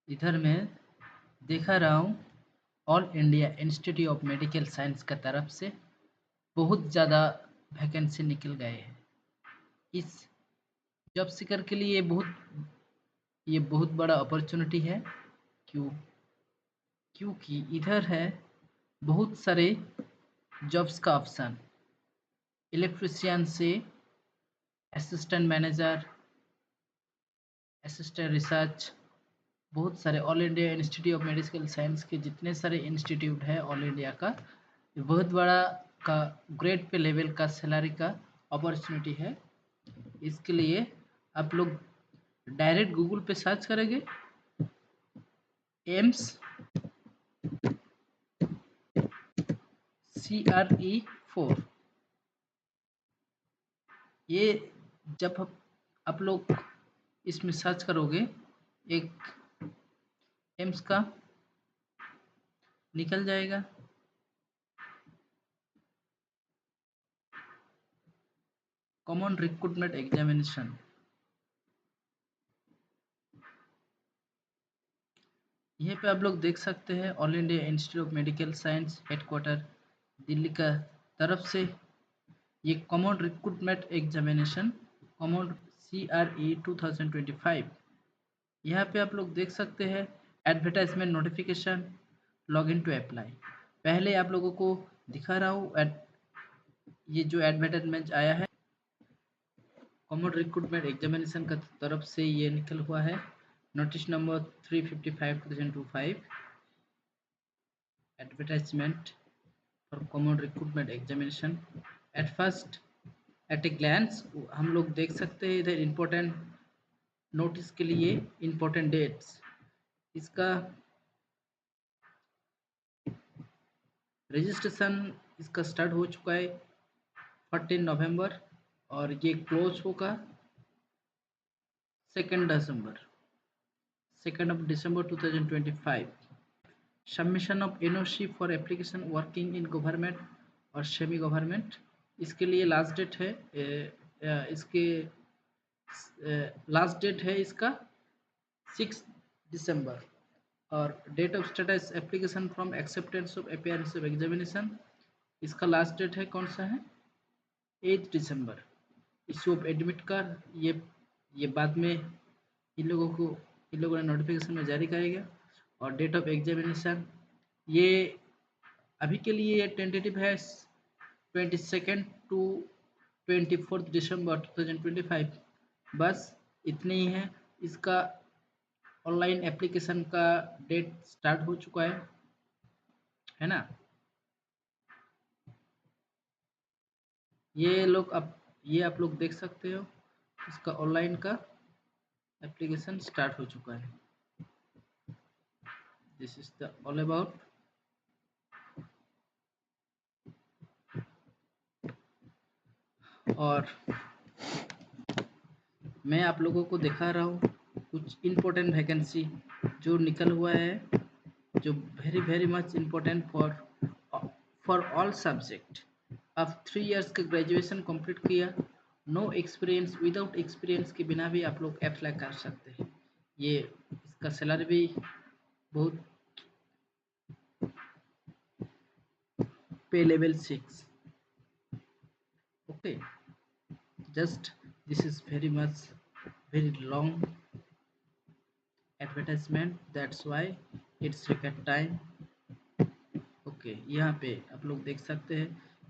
इधर मैं देखा रहा हूँ all India Institute of Medical science का तरफ से बहुत ज़्यादा वैकेंसी निकल गए हैं। इस जॉब सीकर के लिए ये बहुत बड़ा अपॉर्चुनिटी है। क्यों? क्योंकि इधर है बहुत सारे जॉब्स का ऑप्शन। इलेक्ट्रिशियन से असिस्टेंट मैनेजर, असिस्टेंट रिसर्च, बहुत सारे all India Institute of Medical science के जितने सारे इंस्टीट्यूट है ऑल इंडिया का, ये बहुत बड़ा का ग्रेड पे लेवल का सैलरी का अपॉर्चुनिटी है। इसके लिए आप लोग डायरेक्ट गूगल पे सर्च करेंगे एम्स CRE 4। ये जब आप लोग इसमें सर्च करोगे एक एम्स का निकल जाएगा। कॉमन रिक्रूटमेंट एग्जामिनेशन, यहीं पे आप लोग देख सकते हैं All India Institute of Medical Science headquarter Delhi का तरफ से ये common recruitment examination common CRE 2025, यहाँ पे आप लोग देख सकते हैं advertisement notification, log in to apply. पहले आप लोगों को दिखा रहा हूँ ये जो एडवर्टाइजमेंट आया है कॉमन रिक्रूटमेंट एग्जामिनेशन का तरफ से ये निकल हुआ है। Notice number 355/2025 advertisement for common recruitment examination. At first at a glance हम लोग देख सकते हैं इधर इम्पोर्टेंट नोटिस के लिए इम्पोर्टेंट डेट्स। इसका रजिस्ट्रेशन इसका स्टार्ट हो चुका है 14 नवंबर और ये क्लोज होगा 2 दिसंबर 2025। Submission of NOC for application working in government और सेमी गवर्नमेंट, इसके लिए लास्ट डेट है इसके लास्ट डेट है इसका 6 दिसंबर। और date of status application from acceptance of appearance of examination, इसका लास्ट डेट है कौन सा है 8 दिसंबर। इशू ऑफ एडमिट कार्ड ये बाद में इन लोगों ने नोटिफिकेशन में जारी करेगा। और डेट ऑफ एग्जामिनेशन ये अभी के लिए टेंटेटिव है 22 टू 24 दिसंबर 2025। बस इतने ही है। इसका ऑनलाइन एप्लीकेशन का डेट स्टार्ट हो चुका है ना। ये आप लोग देख सकते हो इसका ऑनलाइन का एप्लीकेशन स्टार्ट हो चुका है। This is the all about. और मैं आप लोगों को दिखा रहा हूँ कुछ इम्पोर्टेंट वैकेंसी जो निकल हुआ है, जो very very much important for all subject. अब 3 इयर्स का ग्रेजुएशन कंप्लीट किया, नो एक्सपीरियंस, विदाउट एक्सपीरियंस के बिना भी आप लोग अप्लाई कर सकते हैं। ये इसका सैलरी भी बहुत पे level 6। Okay, just this is very long advertisement, that's why it's required time। Okay, यहाँ पे आप लोग देख सकते हैं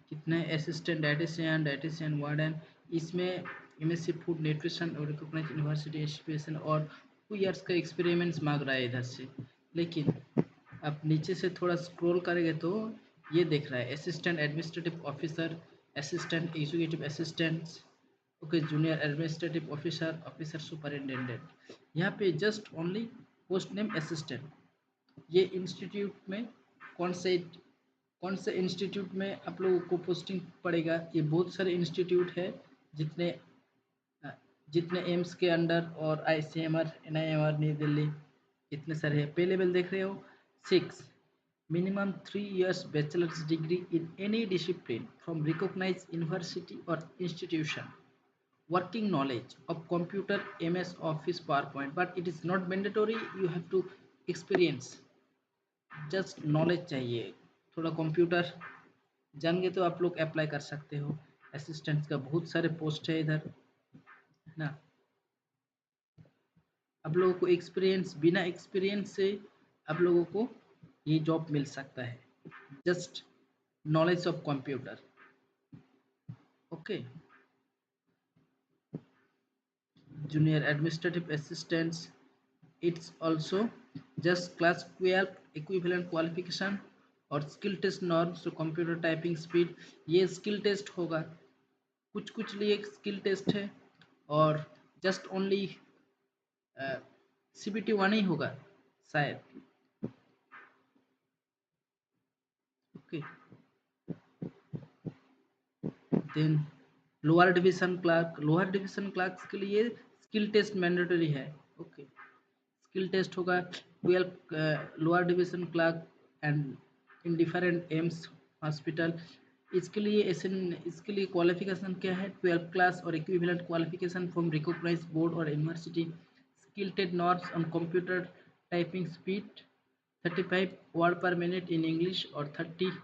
कितने असिस्टेंट डायटिशियन वार्डन, इसमें MSc फूड न्यूट्रिशन और रिकॉग्नाइज्ड यूनिवर्सिटी एजुकेशन और 2 इयर्स का एक्सपीरियंस मांग रहा है इधर से। लेकिन आप नीचे से थोड़ा स्क्रॉल करेंगे तो ये देख रहा है assistant administrative officer, assistant executive assistant, okay, junior administrative officer, officer superintendent. यहाँ पे just only post name assistant. ये इंस्टीट्यूट में कौन से कौन से इंस्टीट्यूट में आप लोगों को पोस्टिंग पड़ेगा? ये बहुत सारे इंस्टीट्यूट है जितने जितने एम्स के अंडर और ICMR NIMR न्यू दिल्ली, इतने सारे हैं। पे लेवल देख रहे हो 6, minimum 3 years bachelor's degree in any discipline from recognized university or institution, working knowledge of computer, MS Office, PowerPoint, but it is not mandatory you have to experience, just knowledge चाहिए। थोड़ा computer जान गए तो आप लोग apply कर सकते हो। असिस्टेंट का बहुत सारे पोस्ट है इधर, है ना। आप लोगों को एक्सपीरियंस, बिना एक्सपीरियंस से आप लोगों को ये जॉब मिल सकता है, just knowledge of computer. Okay, junior administrative assistants, it's also just class 12 equivalent qualification और skill test norms to computer typing speed. ये स्किल टेस्ट होगा, कुछ कुछ लिए स्किल टेस्ट है, और जस्ट ओनली CBT 1 ही होगा शायद। Okay, then lower division clerk के लिए स्किल टेस्ट मैंडेटरी है। ओके, स्किल टेस्ट होगा 12 lower division clerk and in different AIIMS hospital. इसके लिए क्वालिफिकेशन क्या है, 12 क्लास और equivalent qualification from recognised board और university. Skill test norms on computer typing speed 35 word per minute in English और 30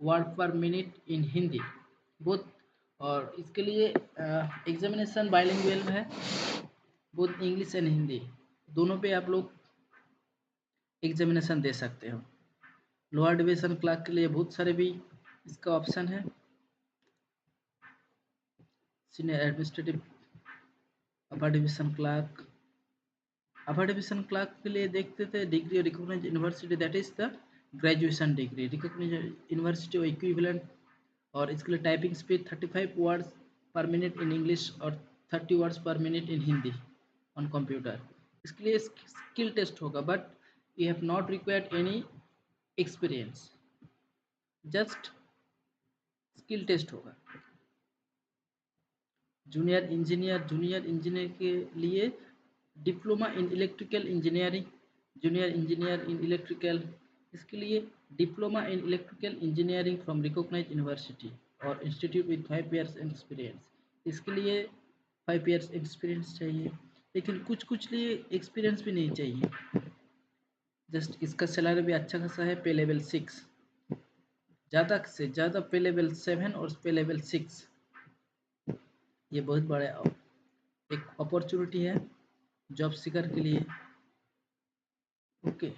word per minute in Hindi both. और इसके लिए एग्जामिनेशन बाइलिंगुअल है, बोथ इंग्लिश एंड हिंदी दोनों पे आप लोग एग्जामिनेशन दे सकते हो। लोअर डिवीजन क्लर्क के लिए बहुत सारे भी इसका ऑप्शन है। Senior administrative, upper division clerk, upper division clerk के लिए देखते थे degree recognised university, that is the graduation degree recognised university और इक्विवेलेंट। और इसके लिए typing speed 35 words per minute in English और 30 words per minute in Hindi on computer. इसके लिए स्किल टेस्ट होगा, but you have not required any experience, just skill test होगा। Junior engineer के लिए diploma in electrical engineering, junior engineer in electrical, इसके लिए diploma in electrical engineering from recognised university और institute with 5 years experience. इसके लिए 5 years experience चाहिए, लेकिन कुछ कुछ लिए एक्सपीरियंस भी नहीं चाहिए, जस्ट इसका सैलरी भी अच्छा खासा है। पे लेवल 6, ज़्यादा से ज़्यादा पे लेवल 7 और पे लेवल 6, ये बहुत बड़ा एक अपॉर्चुनिटी है जॉब सीकर के लिए। ओके,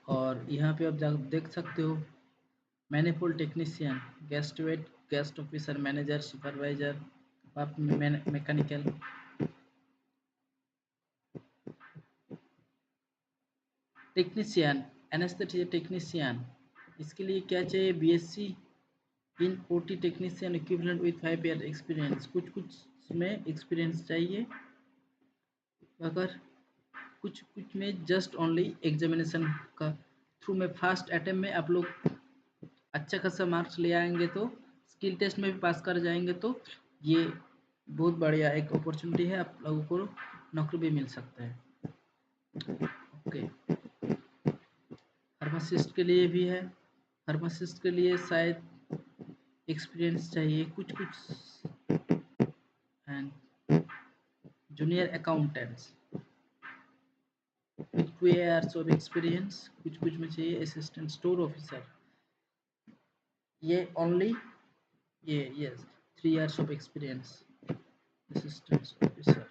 और यहाँ पे आप देख सकते हो manifold technician, guest guest officer, manager, supervisor, mechanical. Technician, anaesthetic technician, इसके लिए क्या चाहिए, BSc in OT technician equivalent with 5 year experience. कुछ कुछ में एक्सपीरियंस चाहिए, अगर कुछ कुछ में जस्ट ओनली एग्जामिनेशन का थ्रू में फर्स्ट अटेम्प्ट में आप लोग अच्छा खासा मार्क्स ले आएंगे तो स्किल टेस्ट में भी पास कर जाएंगे तो ये बहुत बढ़िया एक अपॉर्चुनिटी है, आप लोगों को नौकरी भी मिल सकता है। ओके, फार्मासिस्ट के लिए भी है, फार्मासिस्ट के लिए शायद एक्सपीरियंस चाहिए कुछ कुछ। And junior accountants with 2 years of experience, कुछ कुछ में चाहिए। असिस्टेंट स्टोर ऑफिसर, ये ओनली ये yes 3 years of experience. Assistant officer,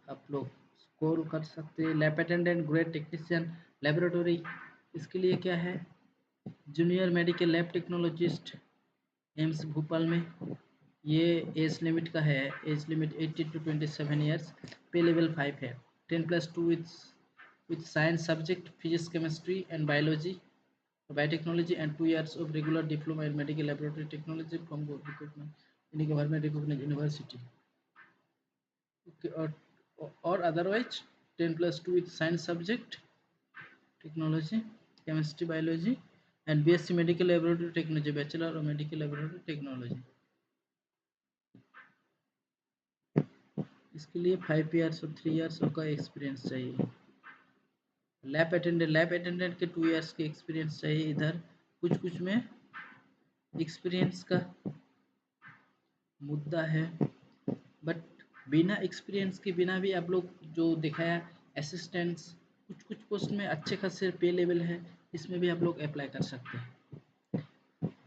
आप लोग स्कोर कर सकते हैं। Lab attendant, grade technician, laboratory, इसके लिए क्या है, junior medical lab technologist, AIIMS Bhopal में। ये एज लिमिट का है, एज लिमिट 18 to 27 years, पे लेवल 5 है। 10+2 with science subject, physics, chemistry and biology, biotechnology, and 2 years of regular diploma in medical laboratory technology from any government recognized university। Okay, or otherwise 10+2 with science subject, technology, chemistry, biology, and BSc medical laboratory technology, bachelor of medical laboratory technology। इसके लिए 5 years और 3 years का experience चाहिए। Lab attendant के 2 years के experience चाहिए। इधर कुछ कुछ में एक्सपीरियंस का मुद्दा है, बट बिना एक्सपीरियंस के बिना भी आप लोग जो दिखाया असिस्टेंट्स, कुछ कुछ पोस्ट में अच्छे खासे पे लेवल है, इसमें भी आप लोग अप्लाई कर सकते हैं।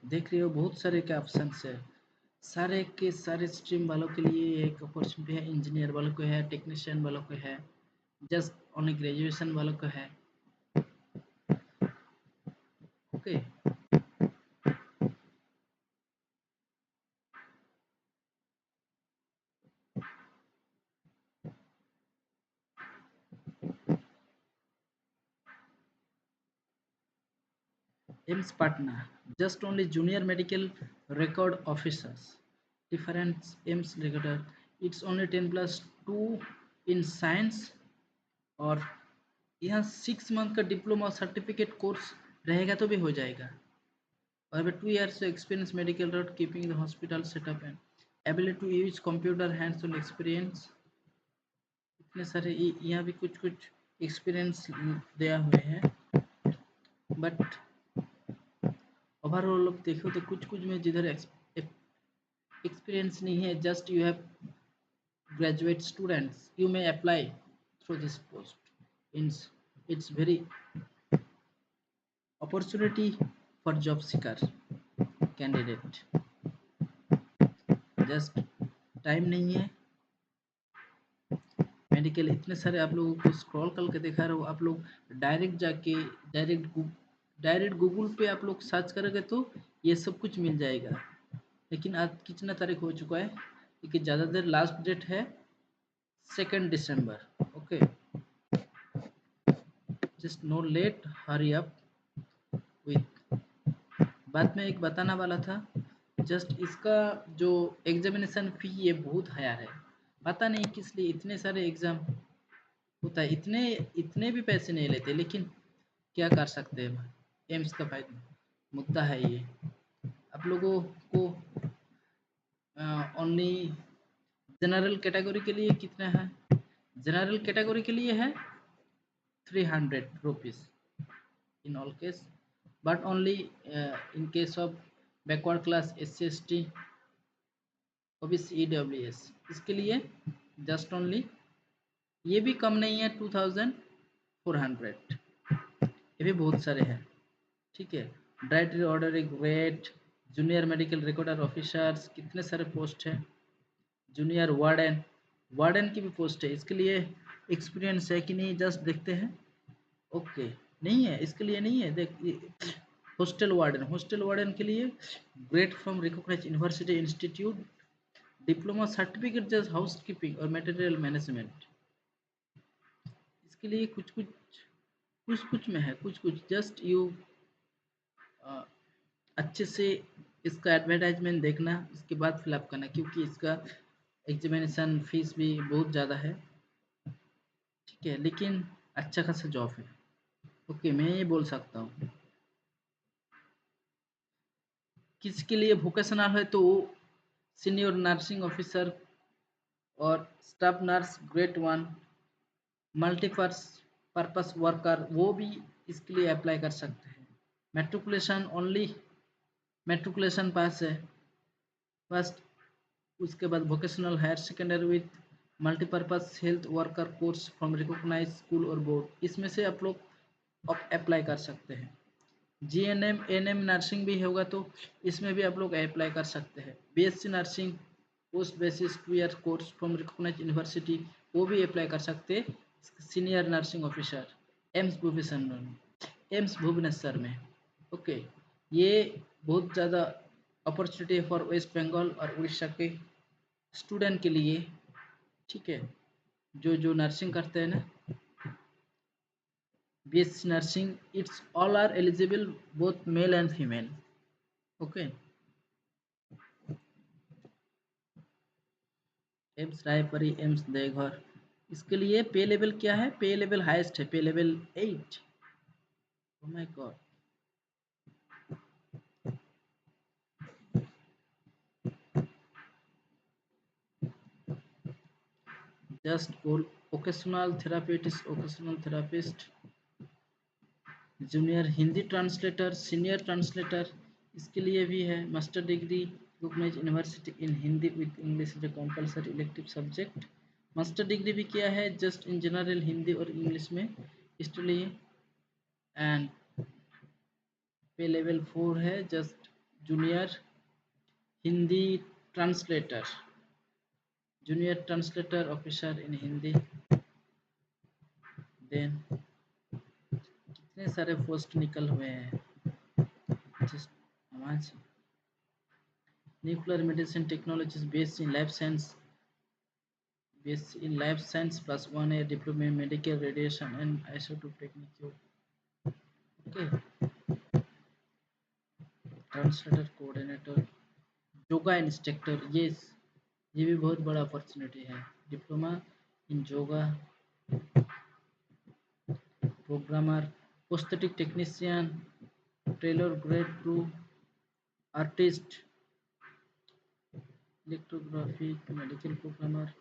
देख रहे हो बहुत सारे के ऑप्शन है, सारे के सारे स्ट्रीम वालों के लिए एक अपॉर्चुनिटी है। इंजीनियर वालों को है, टेक्नीशियन वालों को है, जस्ट ओनली ग्रेजुएशन वालों को है। Okay AIIMS Patna, just only junior medical record officers, different AIIMS recorder, it's only 10+2 in science, और यहाँ 6 मंथ का डिप्लोमा सर्टिफिकेट कोर्स रहेगा तो भी हो जाएगा। और 2 years experience medical record keeping the hospital setup and ability to use computer hands on experience. इतने सारे यहाँ भी कुछ कुछ एक्सपीरियंस दिया हुए हैं, बट ओवरऑल लोग देखो तो कुछ कुछ में जिधर एक्सपीरियंस नहीं है, just you have graduate students, you may apply through this post. It's very opportunity for job seeker candidate. Just time नहीं है। मेडिकल इतने सारे आप लोगों को स्क्रॉल करके दिखा रहा हूँ, आप लोग डायरेक्ट जाके डायरेक्ट गूगल पे आप लोग सर्च करोगे तो ये सब कुछ मिल जाएगा। लेकिन आज कितना तारीख हो चुका है, क्योंकि ज़्यादा देर, लास्ट डेट है 2 दिसंबर। Okay, just no late, hurry up with. बाद में एक बताना वाला था, जस्ट इसका जो एग्जामिनेशन फी ये बहुत हायर है, पता नहीं किस लिए इतने सारे एग्जाम होता है, इतने इतने भी पैसे नहीं लेते, लेकिन क्या कर सकते हैं, एम्स का फायदा मुद्दा है ये। आप लोगों को ओनली जनरल कैटेगरी के लिए कितना है, जनरल कैटेगरी के लिए है 300 rupees in all case, but only in case of backward class SC/ST OBC EWS, इसके लिए just only, ये भी कम नहीं है 2400, ये भी बहुत सारे हैं। ठीक है, directory order grade, junior medical recorder officers, कितने सारे पोस्ट है, जूनियर वार्डन, वार्डन की भी पोस्ट है। इसके लिए एक्सपीरियंस है कि नहीं, जस्ट देखते हैं। ओके, नहीं है, इसके लिए नहीं है। देख, हॉस्टल वार्डन के लिए grade from recognised university institute, diploma certificate just house keeping और मटेरियल मैनेजमेंट। इसके लिए कुछ में है, कुछ जस्ट यू अच्छे से इसका एडवर्टाइजमेंट देखना, इसके बाद फिलअप करना, क्योंकि इसका एग्जामिनेशन फीस भी बहुत ज़्यादा है। ठीक है, लेकिन अच्छा खासा जॉब है। ओके, मैं ये बोल सकता हूँ। किसके लिए वोकेशनल है तो सीनियर नर्सिंग ऑफिसर और staff nurse grade 1, multipurpose worker, वो भी इसके लिए अप्लाई कर सकते हैं। मेट्रिकुलेशन ओनली, मेट्रिकुलेशन पास है फर्स्ट, उसके बाद vocational higher secondary with multipurpose health worker course from recognised school और बोर्ड, इसमें से आप लोग अप्लाई कर सकते हैं। GNM NM नर्सिंग भी होगा तो इसमें भी आप लोग अप्लाई कर सकते हैं। BSc nursing post basis 2 year course from recognised university, वो भी अप्लाई कर सकते हैं। Senior nursing officer AIIMS Bhubaneswar में। ओके, ये बहुत ज़्यादा अपॉर्चुनिटी है फॉर वेस्ट बंगाल और उड़ीसा के स्टूडेंट के लिए। ठीक है, जो जो नर्सिंग करते हैं ना, BSc nursing, it's all are eligible, both male and female. Okay, AIIMS Raipuri, AIIMS Deoghar, इसके लिए पे लेवल क्या है, पे लेवल हाईएस्ट है, pay level 8। Oh my god, just goal occupational therapist, junior Hindi translator, senior translator, इसके लिए भी है master degree recognised university in Hindi with English is a compulsory elective subject. Master degree भी किया है जस्ट इन जनरल हिंदी और English में इसके लिए। एंड पे लेवल 4 है just junior Hindi translator, junior translator officer in Hindi. Then कितने सारे पोस्ट निकल हुए हैं, जस्ट आवाज। Nuclear medicine technology based in life science plus 1 year diploma in medical radiation and isotope technique। Okay, translator coordinator, yoga instructor, ये भी बहुत बड़ा अपॉर्चुनिटी है। Diploma in yoga, programmer, prosthetic technician, tailor grade 2, artist, electrography, medical programmer,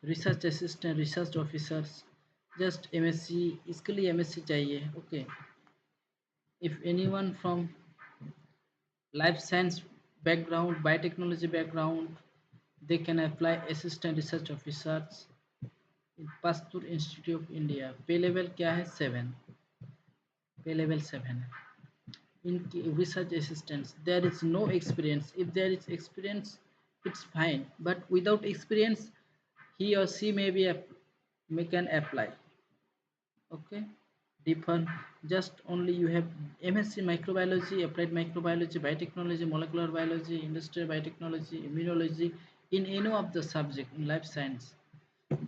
research assistant, research officers, just MSc, इसके लिए MSc चाहिए। Okay, if anyone from life science background, biotechnology background, they can apply assistant research officers in Pastur Institute of India। पे level क्या है 7, पे level 7 है। In research assistants there is no experience, if there is experience it's fine, but without experience he or she may can apply। Okay, different, just only you have MSc microbiology, applied microbiology, biotechnology, molecular biology, industrial biotechnology, immunology, in any of the subject in life science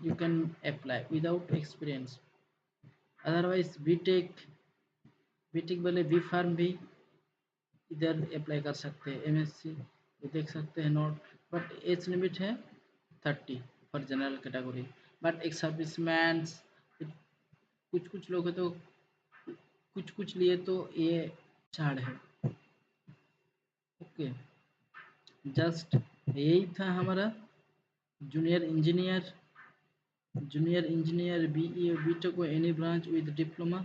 you can apply without experience। otherwise B Tech वाले B Pharm भी इधर apply कर सकते हैं। MSc देख सकते हैं note, but age limit है 30 फॉर जनरल कैटेगरी, बट एक सर्विसमैन कुछ लोग हैं तो कुछ लिए तो ये छाड़ है। ओके, जस्ट यही था हमारा जूनियर इंजीनियर बीई और बीटेक को any branch with diploma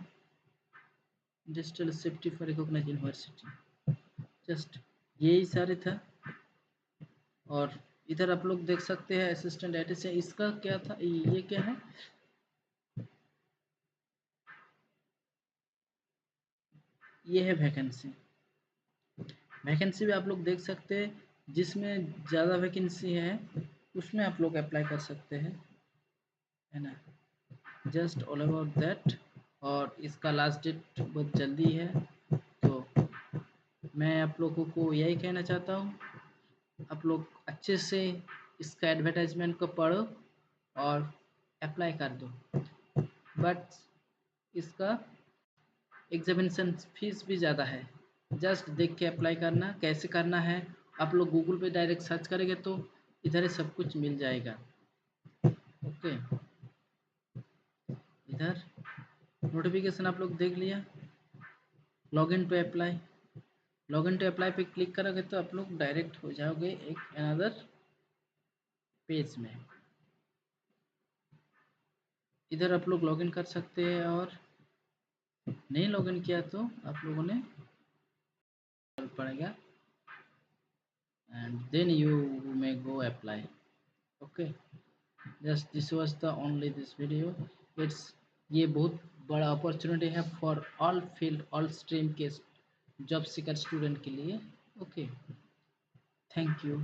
industrial safety for recognised university, just यही सारे था। और इधर आप लोग देख सकते हैं असिस्टेंट एडिशन, इसका क्या था, ये क्या है, ये है वैकेंसी भी आप लोग देख सकते हैं, जिसमें ज़्यादा वैकेंसी है उसमें आप लोग अप्लाई कर सकते हैं, है ना, जस्ट ऑल अबाउट दैट। और इसका लास्ट डेट बहुत जल्दी है, तो मैं आप लोगों को यही कहना चाहता हूँ, आप लोग अच्छे से इसका एडवर्टाइजमेंट को पढ़ो और अप्लाई कर दो। बट इसका एग्जामिनेशन फीस भी ज़्यादा है, जस्ट देख के अप्लाई करना। कैसे करना है, आप लोग गूगल पे डायरेक्ट सर्च करेंगे तो इधर ही सब कुछ मिल जाएगा। ओके, इधर नोटिफिकेशन आप लोग देख लिया, लॉगिन टू अप्लाई पे क्लिक करोगे तो आप लोग डायरेक्ट हो जाओगे एक अनदर पेज में। इधर आप लोग लॉगिन कर सकते हैं, और नहीं लॉगिन किया तो आप लोगों ने पड़ेगा, and then you may go apply। okay, just this was the only this video। it's ये बहुत बड़ा अपॉर्चुनिटी है for all field all stream के जॉब सीकर स्टूडेंट के लिए। Okay, thank you.